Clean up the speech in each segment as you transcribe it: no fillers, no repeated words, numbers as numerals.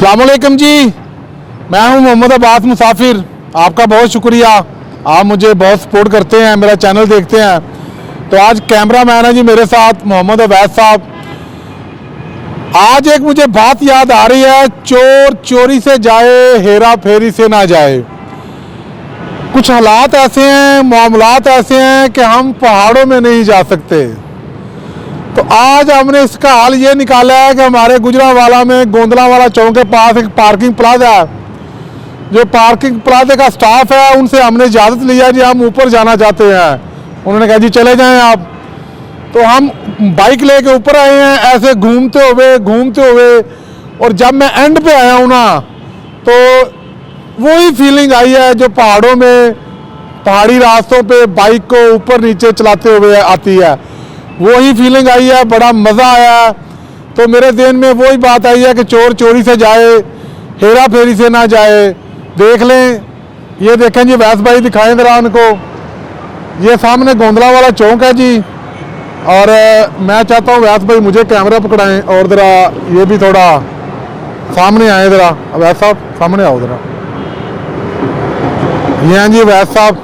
अस्सलामुअलैकुम जी, मैं हूं मोहम्मद अब्बास मुसाफिर। आपका बहुत शुक्रिया, आप मुझे बहुत सपोर्ट करते हैं, मेरा चैनल देखते हैं। तो आज कैमरा मैन है जी मेरे साथ मोहम्मद अब्बास साहब। आज एक मुझे बात याद आ रही है, चोर चोरी से जाए हेरा फेरी से ना जाए। कुछ हालात ऐसे हैं, मामलात ऐसे हैं कि हम पहाड़ों में नहीं जा सकते। तो आज हमने इसका हल ये निकाला है कि हमारे गुजरांवाला में गोंदलावाला चौक के पास एक पार्किंग प्लाजा है। जो पार्किंग प्लाजे का स्टाफ है उनसे हमने इजाज़त लिया जी हम ऊपर जाना चाहते हैं। उन्होंने कहा जी चले जाएं आप। तो हम बाइक लेके ऊपर आए हैं, ऐसे घूमते हुए और जब मैं एंड पे आया हूँ ना, तो वही फीलिंग आई है जो पहाड़ों में पहाड़ी रास्तों पे बाइक को ऊपर नीचे चलाते हुए आती है। वही फीलिंग आई है, बड़ा मज़ा आया। तो मेरे ज़हन में वही बात आई है कि चोर चोरी से जाए हेरा फेरी से ना जाए। देख लें, ये देखें जी, वैस भाई दिखाएं ज़रा उनको। ये सामने गोंदलावाला चौक है जी, और मैं चाहता हूँ वैस भाई मुझे कैमरा पकड़ाएं और ज़रा ये भी थोड़ा सामने आए। ज़रा वैस साहब सामने आओ ज़रा। ये हैं जी वैस साहब,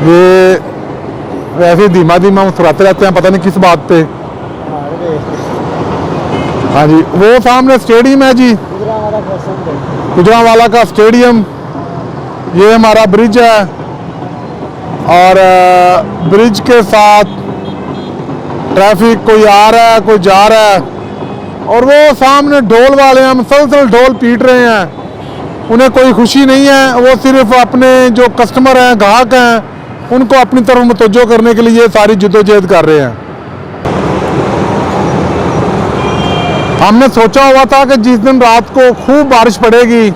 ये वैसे धीमा धीमा मुस्कुराते रहते हैं, पता नहीं किस बात पे। हाँ जी, वो सामने स्टेडियम है जी, गुजरांवाला का स्टेडियम। ये हमारा ब्रिज है और ब्रिज के साथ ट्रैफिक, कोई आ रहा है कोई जा रहा है। और वो सामने ढोल वाले हैं, मुसलसल ढोल पीट रहे हैं। उन्हें कोई खुशी नहीं है, वो सिर्फ अपने जो कस्टमर हैं, ग्राहक हैं, उनको अपनी तरफ मुतवज्जो करने के लिए सारी जद्दोजहद कर रहे हैं। हमने सोचा हुआ था कि जिस दिन रात को खूब बारिश पड़ेगी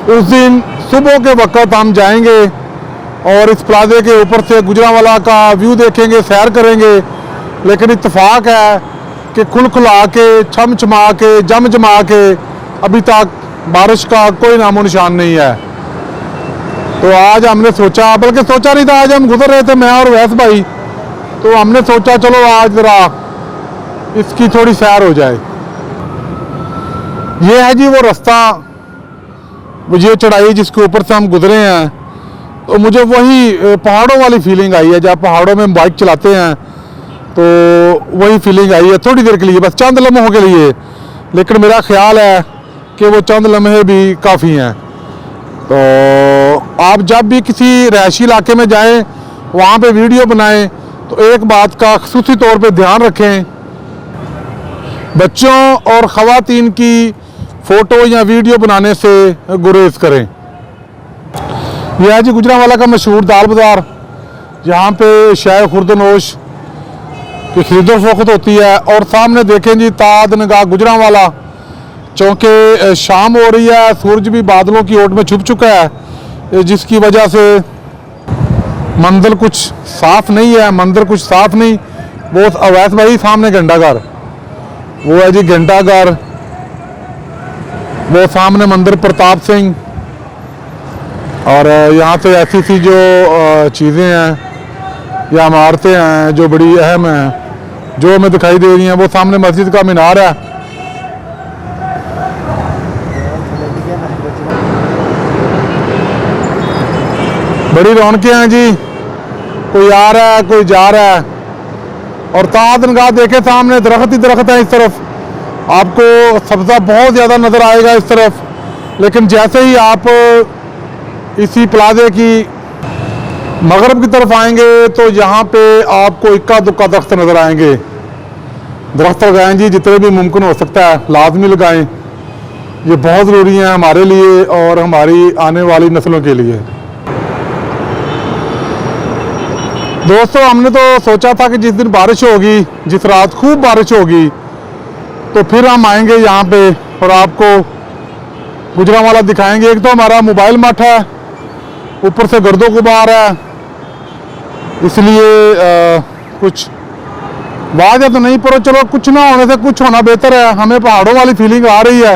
उस दिन सुबह के वक्त हम जाएंगे और इस प्लाजे के ऊपर से गुजरांवाला का व्यू देखेंगे, सैर करेंगे। लेकिन इत्तेफाक है कि खुला के, छमछमा के, जमा के अभी तक बारिश का कोई नामो निशान नहीं है। तो आज हमने सोचा, बल्कि सोचा नहीं था, आज हम गुजर रहे थे मैं और वैस भाई, तो हमने सोचा चलो आज ज़रा इसकी थोड़ी सैर हो जाए। ये है जी वो रास्ता, मुझे चढ़ाई जिसके ऊपर से हम गुजरे हैं। तो मुझे वही पहाड़ों वाली फीलिंग आई है। जब पहाड़ों में बाइक चलाते हैं तो वही फीलिंग आई है, थोड़ी देर के लिए, बस चंद लम्हों के लिए। लेकिन मेरा ख्याल है कि वो चंद लम्हे भी काफ़ी हैं। तो आप जब भी किसी रहायशी इलाके में जाएं, वहाँ पे वीडियो बनाएं तो एक बात का ख़ुसूसी तौर पे ध्यान रखें, बच्चों और ख़वातीन की फ़ोटो या वीडियो बनाने से गुरेज करें। यह है जी गुजरांवाला का मशहूर दाल बाज़ार, जहाँ पे शाय खुर्दनोश की खरीदो फरोख्त होती है। और सामने देखें जी ताद नगाह गुजरांवाला, चूँकि शाम हो रही है, सूरज भी बादलों की ओट में छुप चुका है, जिसकी वजह से मंदिर कुछ साफ नहीं है। मंदिर कुछ साफ नहीं, वो अवैस भाई सामने घंटाघर, वो है जी घंटाघर। वो सामने मंदिर प्रताप सिंह। और यहाँ पे ऐसी सी जो चीज़ें हैं या इमारतें हैं जो बड़ी अहम हैं, जो हमें दिखाई दे रही हैं। वो सामने मस्जिद का मीनार है। बड़ी रौनकें हैं जी, कोई आ रहा है कोई जा रहा है। और ताद नगाह देखे सामने दरख्त ही दरख्त है। इस तरफ आपको सब्ज़ा बहुत ज़्यादा नज़र आएगा इस तरफ। लेकिन जैसे ही आप इसी प्लाजे की मगरब की तरफ आएंगे तो यहाँ पे आपको इक्का दुक्का दरख्त नज़र आएंगे। दरख्त लगाएं जी, जितने भी मुमकिन हो सकता है लाजमी लगाएं। ये बहुत ज़रूरी है हमारे लिए और हमारी आने वाली नस्लों के लिए। दोस्तों, हमने तो सोचा था कि जिस दिन बारिश होगी, जिस रात खूब बारिश होगी, तो फिर हम आएंगे यहाँ पे और आपको गुजरांवाला दिखाएंगे। एक तो हमारा मोबाइल मठ है, ऊपर से गर्दो गुबार है, इसलिए कुछ वाजह तो नहीं, पर चलो कुछ ना होने से कुछ होना बेहतर है। हमें पहाड़ों वाली फीलिंग आ रही है।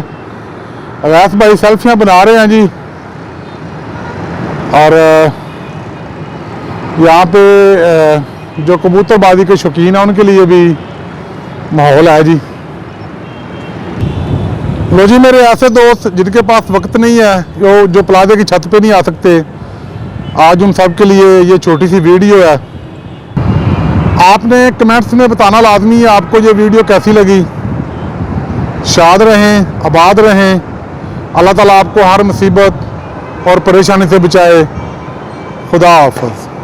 अवैस भाई सेल्फियाँ बना रहे हैं जी। और यहाँ पे जो कबूतरबाजी के शौकीन हैं उनके लिए भी माहौल है जी। लो जी, मेरे ऐसे दोस्त जिनके पास वक्त नहीं है, जो प्लाजे की छत पे नहीं आ सकते, आज उन सब के लिए ये छोटी सी वीडियो है। आपने कमेंट्स में बताना लाजमी है आपको ये वीडियो कैसी लगी। शाद रहें, आबाद रहें, अल्लाह ताला आपको हर मुसीबत और परेशानी से बचाए। खुदा हाफ़िज़।